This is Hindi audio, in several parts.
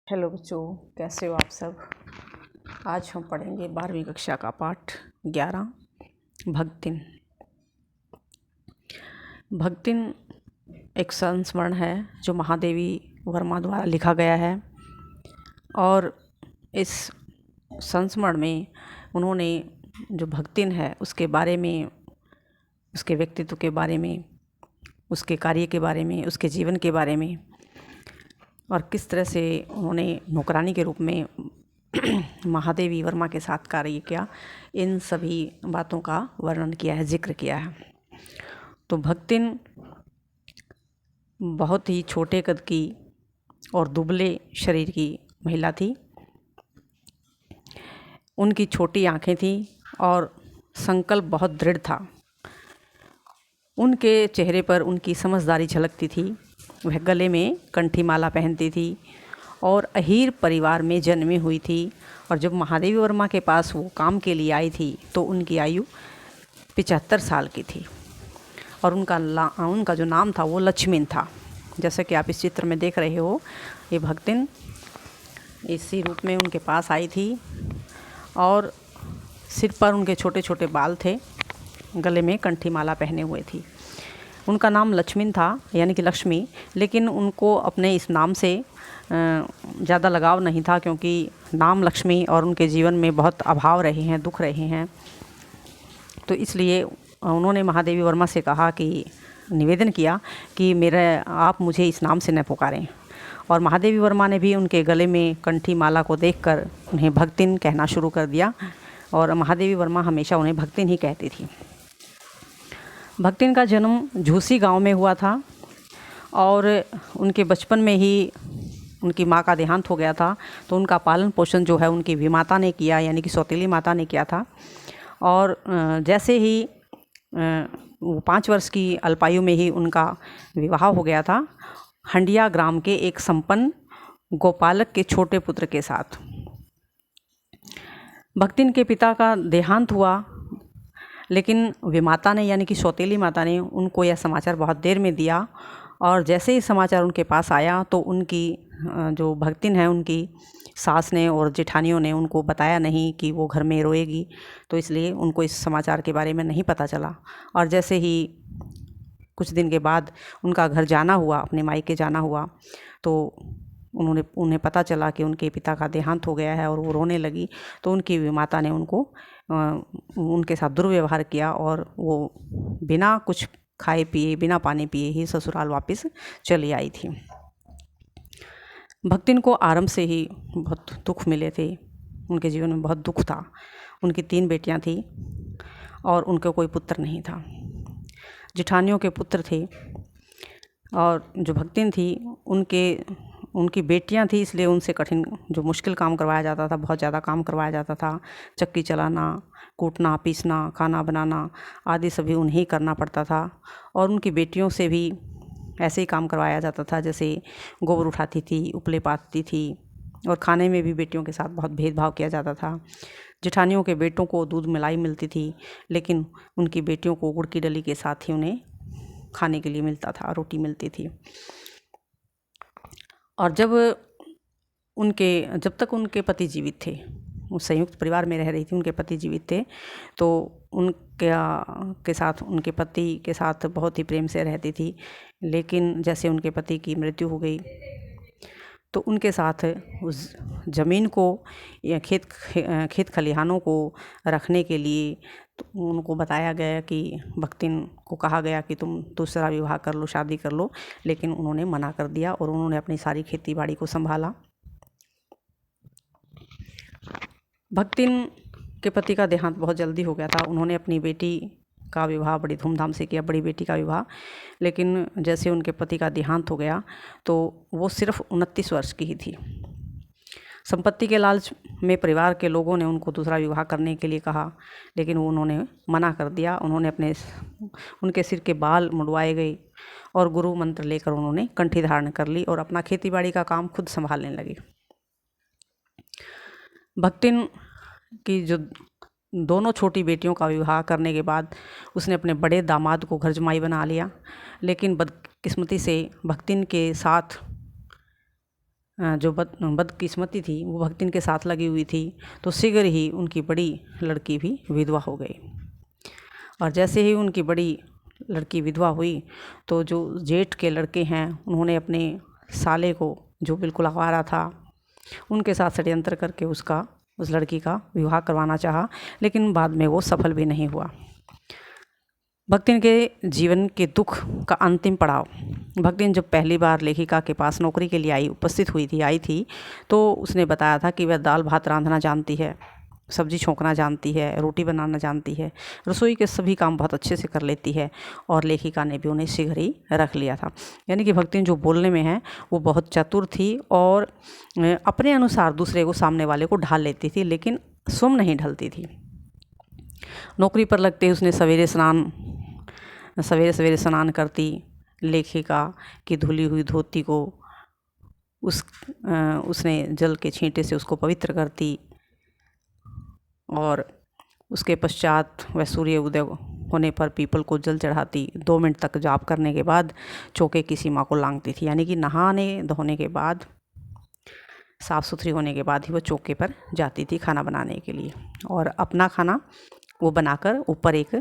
हेलो बच्चों, कैसे हो आप सब। आज हम पढ़ेंगे 12वीं कक्षा का पाठ 11 भक्तिन। भक्तिन एक संस्मरण है जो महादेवी वर्मा द्वारा लिखा गया है और इस संस्मरण में उन्होंने जो भक्तिन है उसके बारे में, उसके व्यक्तित्व के बारे में, उसके कार्य के बारे में, उसके जीवन के बारे में और किस तरह से उन्होंने नौकरानी के रूप में महादेवी वर्मा के साथ कार्य किया, इन सभी बातों का वर्णन किया है, जिक्र किया है। तो भक्तिन बहुत ही छोटे कद की और दुबले शरीर की महिला थी। उनकी छोटी आंखें थीं और संकल्प बहुत दृढ़ था। उनके चेहरे पर उनकी समझदारी झलकती थी। वह गले में कंठी माला पहनती थी और अहीर परिवार में जन्मी हुई थी। और जब महादेवी वर्मा के पास वो काम के लिए आई थी तो उनकी आयु 75 साल की थी और उनका जो नाम था वो लक्ष्मीन था। जैसे कि आप इस चित्र में देख रहे हो, ये भक्तिन इसी रूप में उनके पास आई थी और सिर पर उनके छोटे छोटे बाल थे, गले में कंठी माला पहने हुए थी। उनका नाम लक्ष्मीन था, यानी कि लक्ष्मी, लेकिन उनको अपने इस नाम से ज़्यादा लगाव नहीं था, क्योंकि नाम लक्ष्मी और उनके जीवन में बहुत अभाव रहे हैं, दुख रहे हैं। तो इसलिए उन्होंने महादेवी वर्मा से कहा कि निवेदन किया कि आप मुझे इस नाम से न पुकारें। और महादेवी वर्मा ने भी उनके गले में कंठी माला को देखकर उन्हें भक्तिन कहना शुरू कर दिया और महादेवी वर्मा हमेशा उन्हें भक्तिन ही कहती थी। भक्तिन का जन्म झूसी गांव में हुआ था और उनके बचपन में ही उनकी माँ का देहांत हो गया था। तो उनका पालन पोषण जो है उनकी विमाता ने किया, यानी कि सौतेली माता ने किया था। और जैसे ही वो 5 वर्ष की अल्पायु में ही उनका विवाह हो गया था हंडिया ग्राम के एक संपन्न गोपालक के छोटे पुत्र के साथ। भक्तिन के पिता का देहांत हुआ, लेकिन विमाता ने, यानी कि सौतेली माता ने, उनको यह समाचार बहुत देर में दिया। और जैसे ही समाचार उनके पास आया तो उनकी जो भक्तिन है, उनकी सास ने और जेठानियों ने उनको बताया नहीं कि वो घर में रोएगी, तो इसलिए उनको इस समाचार के बारे में नहीं पता चला। और जैसे ही कुछ दिन के बाद उनका घर जाना हुआ, अपने मायके जाना हुआ, तो उन्हें पता चला कि उनके पिता का देहांत हो गया है और वो रोने लगी। तो उनकी माता ने उनके साथ दुर्व्यवहार किया और वो बिना कुछ खाए पिए, बिना पानी पिए ही ससुराल वापस चली आई थी। भक्तिन को आरंभ से ही बहुत दुख मिले थे, उनके जीवन में बहुत दुख था। उनकी 3 बेटियां थी और उनका कोई पुत्र नहीं था। जेठानियों के पुत्र थे और जो भक्तिन थी उनकी बेटियां थी, इसलिए उनसे कठिन जो मुश्किल काम करवाया जाता था, बहुत ज़्यादा काम करवाया जाता था। चक्की चलाना, कूटना, पीसना, खाना बनाना आदि सभी उन्हें ही करना पड़ता था। और उनकी बेटियों से भी ऐसे ही काम करवाया जाता था, जैसे गोबर उठाती थी, उपले पाथती थी और खाने में भी बेटियों के साथ बहुत भेदभाव किया जाता था। जेठानियों के बेटों को दूध मलाई मिलती थी, लेकिन उनकी बेटियों को गुड़ की डली के साथ ही उन्हें खाने के लिए मिलता था, रोटी मिलती थी। और जब तक उनके पति जीवित थे, वो संयुक्त परिवार में रह रही थी, उनके पति जीवित थे, तो उनके पति के साथ बहुत ही प्रेम से रहती थी। लेकिन जैसे उनके पति की मृत्यु हो गई तो उनके साथ उस ज़मीन को या खेत खलिहानों को रखने के लिए तो उनको बताया गया कि भक्तिन को कहा गया कि तुम दूसरा विवाह कर लो, शादी कर लो। लेकिन उन्होंने मना कर दिया और उन्होंने अपनी सारी खेती बाड़ी को संभाला। भक्तिन के पति का देहांत बहुत जल्दी हो गया था। उन्होंने अपनी बेटी का विवाह बड़ी धूमधाम से किया, बड़ी बेटी का विवाह। लेकिन जैसे उनके पति का देहांत हो गया तो वो सिर्फ 29 वर्ष की ही थी। संपत्ति के लालच में परिवार के लोगों ने उनको दूसरा विवाह करने के लिए कहा, लेकिन उन्होंने मना कर दिया। उनके सिर के बाल मुंडवाए गए और गुरु मंत्र लेकर उन्होंने कंठी धारण कर ली और अपना खेती बाड़ी का काम खुद संभालने लगे। भक्तिन की जो दोनों छोटी बेटियों का विवाह करने के बाद उसने अपने बड़े दामाद को घर जमाई बना लिया। लेकिन बदकिस्मती से भक्तिन के साथ जो बदकिस्मती थी वो भक्तिन के साथ लगी हुई थी, तो शीघ्र ही उनकी बड़ी लड़की भी विधवा हो गई। और जैसे ही उनकी बड़ी लड़की विधवा हुई तो जो जेठ के लड़के हैं उन्होंने अपने साले को, जो बिल्कुल आवारा था, उनके साथ षड्यंत्र करके उस लड़की का विवाह करवाना चाहा, लेकिन बाद में वो सफल भी नहीं हुआ। भक्तिन के जीवन के दुख का अंतिम पड़ाव, भक्तिन जब पहली बार लेखिका के पास नौकरी के लिए आई थी तो उसने बताया था कि वह दाल भात रांधना जानती है, सब्जी छोंकना जानती है, रोटी बनाना जानती है, रसोई के सभी काम बहुत अच्छे से कर लेती है। और लेखिका ने भी उन्हें शीघ्र ही रख लिया था। यानी कि भक्तिन जो बोलने में है वो बहुत चतुर थी और अपने अनुसार दूसरे को, सामने वाले को ढाल लेती थी, लेकिन स्वयं नहीं ढलती थी। नौकरी पर लगते ही उसने सवेरे सवेरे स्नान करती, लेखिका की धुली हुई धोती को उसने जल के छींटे से उसको पवित्र करती, और उसके पश्चात वह सूर्य उदय होने पर पीपल को जल चढ़ाती। 2 मिनट तक जाप करने के बाद चौके की सीमा को लांघती थी, यानी कि नहाने धोने के बाद, साफ़ सुथरी होने के बाद ही वो चौके पर जाती थी खाना बनाने के लिए, और अपना खाना वो बनाकर ऊपर एक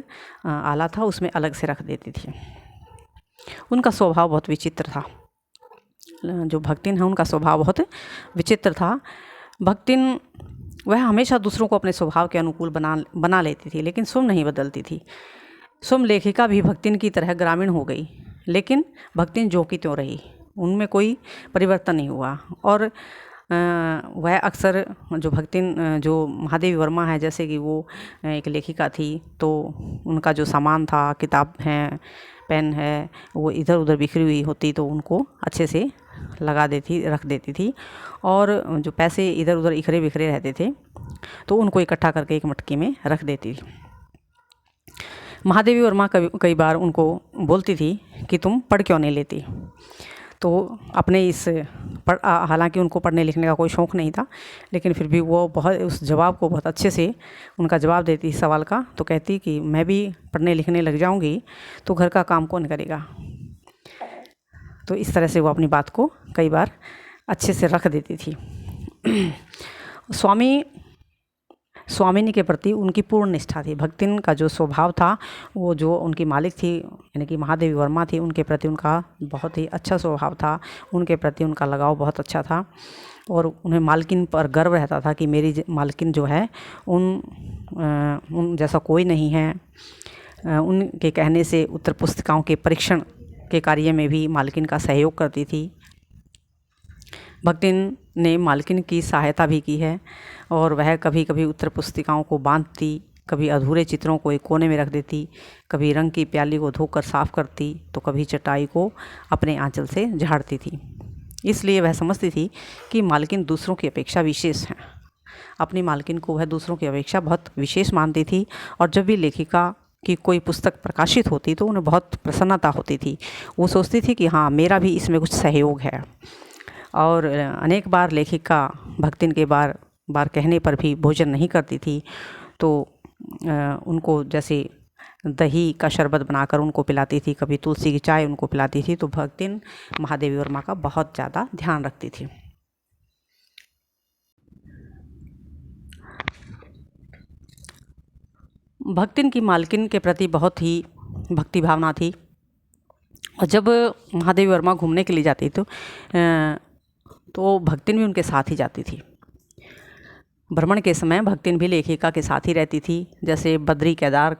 आला था उसमें अलग से रख देती थी। उनका स्वभाव बहुत विचित्र था। जो भक्तिन है उनका स्वभाव बहुत विचित्र था। भक्तिन वह हमेशा दूसरों को अपने स्वभाव के अनुकूल बना लेती थी, लेकिन स्वयं नहीं बदलती थी। स्वयं लेखिका भी भक्तिन की तरह ग्रामीण हो गई, लेकिन भक्तिन जो की त्यों रही, उनमें कोई परिवर्तन नहीं हुआ। और वह अक्सर जो भक्तिन, जो महादेवी वर्मा है, जैसे कि वो एक लेखिका थी, तो उनका जो सामान था, किताब हैं, पेन है, वो इधर उधर बिखरी हुई होती तो उनको अच्छे से रख देती थी। और जो पैसे इधर उधर इखरे बिखरे रहते थे तो उनको इकट्ठा करके एक मटके में रख देती थी। महादेवी वर्मा कई बार उनको बोलती थी कि तुम पढ़ क्यों नहीं लेती। तो अपने हालांकि उनको पढ़ने लिखने का कोई शौक़ नहीं था, लेकिन फिर भी वो उस जवाब को बहुत अच्छे से उनका जवाब देती सवाल का। तो कहती कि मैं भी पढ़ने लिखने लग जाऊंगी तो घर का काम कौन करेगा। तो इस तरह से वो अपनी बात को कई बार अच्छे से रख देती थी। स्वामिनी के प्रति उनकी पूर्ण निष्ठा थी। भक्तिन का जो स्वभाव था, वो जो उनकी मालिक थी यानी कि महादेवी वर्मा थी, उनके प्रति उनका बहुत ही अच्छा स्वभाव था, उनके प्रति उनका लगाव बहुत अच्छा था। और उन्हें मालकिन पर गर्व रहता था कि मेरी मालकिन जो है उन जैसा कोई नहीं है। उनके कहने से उत्तर पुस्तिकाओं के परीक्षण के कार्य में भी मालकिन का सहयोग करती थी। भक्तिन ने मालकिन की सहायता भी की है, और वह कभी कभी उत्तर पुस्तिकाओं को बांधती, कभी अधूरे चित्रों को एक कोने में रख देती, कभी रंग की प्याली को धोकर साफ करती, तो कभी चटाई को अपने आंचल से झाड़ती थी। इसलिए वह समझती थी कि मालकिन दूसरों की अपेक्षा विशेष हैं। अपनी मालकिन को वह दूसरों की अपेक्षा बहुत विशेष मानती थी, और जब भी लेखिका की कोई पुस्तक प्रकाशित होती तो उन्हें बहुत प्रसन्नता होती थी। वो सोचती थी कि हाँ, मेरा भी इसमें कुछ सहयोग है। और अनेक बार लेखिका भक्तिन के बार कहने पर भी भोजन नहीं करती थी, तो उनको जैसे दही का शरबत बनाकर उनको पिलाती थी, कभी तुलसी की चाय उनको पिलाती थी। तो भक्तिन महादेवी वर्मा का बहुत ज़्यादा ध्यान रखती थी। भक्तिन की मालकिन के प्रति बहुत ही भक्ति भावना थी, और जब महादेवी वर्मा घूमने के लिए जाती तो भक्तिन भी उनके साथ ही जाती थी। भ्रमण के समय भक्तिन भी लेखिका के साथ ही रहती थी। जैसे बद्री केदार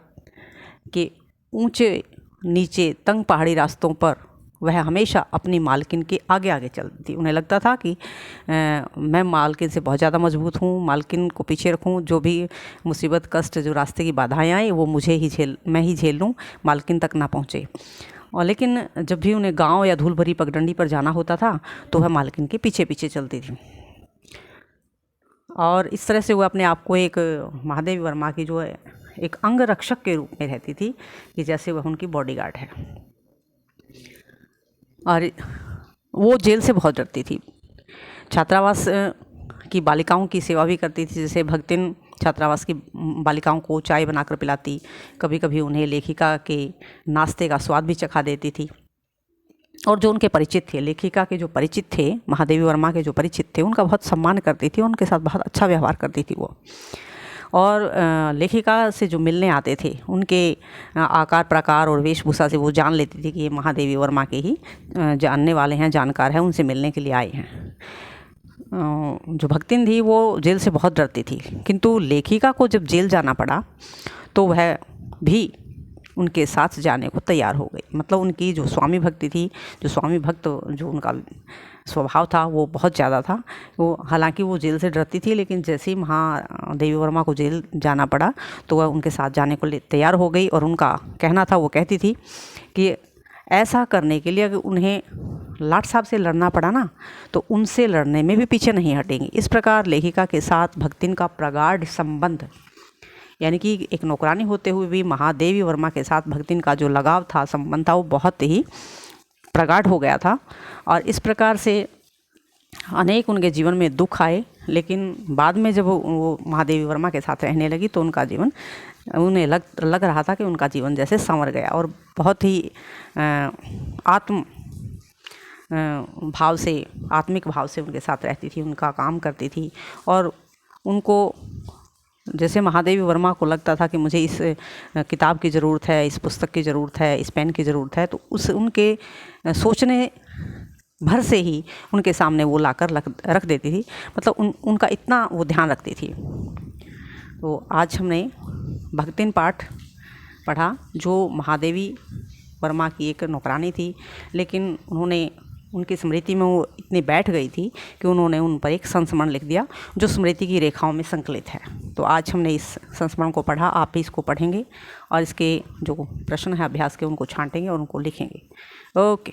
के ऊंचे नीचे तंग पहाड़ी रास्तों पर वह हमेशा अपनी मालकिन के आगे आगे चलती थी। उन्हें लगता था कि मैं मालकिन से बहुत ज़्यादा मजबूत हूँ, मालकिन को पीछे रखूँ, जो भी मुसीबत कष्ट जो रास्ते की बाधाएं आए वो मैं ही झेल लूँ, मालकिन तक ना पहुँचे। और लेकिन जब भी उन्हें गांव या धूल भरी पगडंडी पर जाना होता था तो वह मालकिन के पीछे पीछे चलती थी। और इस तरह से वो अपने आप को एक महादेवी वर्मा की जो है एक अंग रक्षक के रूप में रहती थी, कि जैसे वह उनकी बॉडीगार्ड है। और वो जेल से बहुत डरती थी। छात्रावास की बालिकाओं की सेवा भी करती थी। जैसे भक्तिन छात्रावास की बालिकाओं को चाय बनाकर पिलाती, कभी कभी उन्हें लेखिका के नाश्ते का स्वाद भी चखा देती थी। और जो उनके परिचित थे, लेखिका के जो परिचित थे, महादेवी वर्मा के जो परिचित थे, उनका बहुत सम्मान करती थी, उनके साथ बहुत अच्छा व्यवहार करती थी वो। और लेखिका से जो मिलने आते थे, उनके आकार प्रकार और वेशभूषा से वो जान लेती थी कि ये महादेवी वर्मा के ही जानने वाले हैं, जानकार हैं, उनसे मिलने के लिए आए हैं। जो भक्तिन थी वो जेल से बहुत डरती थी, किंतु लेखिका को जब जेल जाना पड़ा तो वह भी उनके साथ जाने को तैयार हो गई। मतलब उनकी जो स्वामी भक्ति थी, जो स्वामी भक्त जो उनका स्वभाव था वो बहुत ज़्यादा था। वो हालांकि वो जेल से डरती थी, लेकिन जैसे ही महादेवी वर्मा को जेल जाना पड़ा तो वह उनके साथ जाने को तैयार हो गई। और उनका कहना था, वो कहती थी कि ऐसा करने के लिए अगर उन्हें लाट साहब से लड़ना पड़ा ना तो उनसे लड़ने में भी पीछे नहीं हटेंगी। इस प्रकार लेखिका के साथ भक्तिन का प्रगाढ़ संबंध, यानी कि एक नौकरानी होते हुए भी महादेवी वर्मा के साथ भक्तिन का जो लगाव था, संबंध था, वो बहुत ही प्रगाढ़ हो गया था। और इस प्रकार से अनेक उनके जीवन में दुख आए, लेकिन बाद में जब वो महादेवी वर्मा के साथ रहने लगी तो उनका जीवन, उन्हें लग रहा था कि उनका जीवन जैसे संवर गया। और बहुत ही आत्म भाव से, आत्मिक भाव से उनके साथ रहती थी, उनका काम करती थी। और उनको जैसे महादेवी वर्मा को लगता था कि मुझे इस किताब की ज़रूरत है, इस पुस्तक की ज़रूरत है, इस पेन की ज़रूरत है, तो उनके सोचने भर से ही उनके सामने वो लाकर रख देती थी। मतलब उनका इतना वो ध्यान रखती थी। तो आज हमने भक्तिन पाठ पढ़ा, जो महादेवी वर्मा की एक नौकरानी थी, लेकिन उनकी स्मृति में वो इतनी बैठ गई थी कि उन्होंने उन पर एक संस्मरण लिख दिया जो स्मृति की रेखाओं में संकलित है। तो आज हमने इस संस्मरण को पढ़ा, आप भी इसको पढ़ेंगे और इसके जो प्रश्न है अभ्यास के उनको छांटेंगे और उनको लिखेंगे। ओके।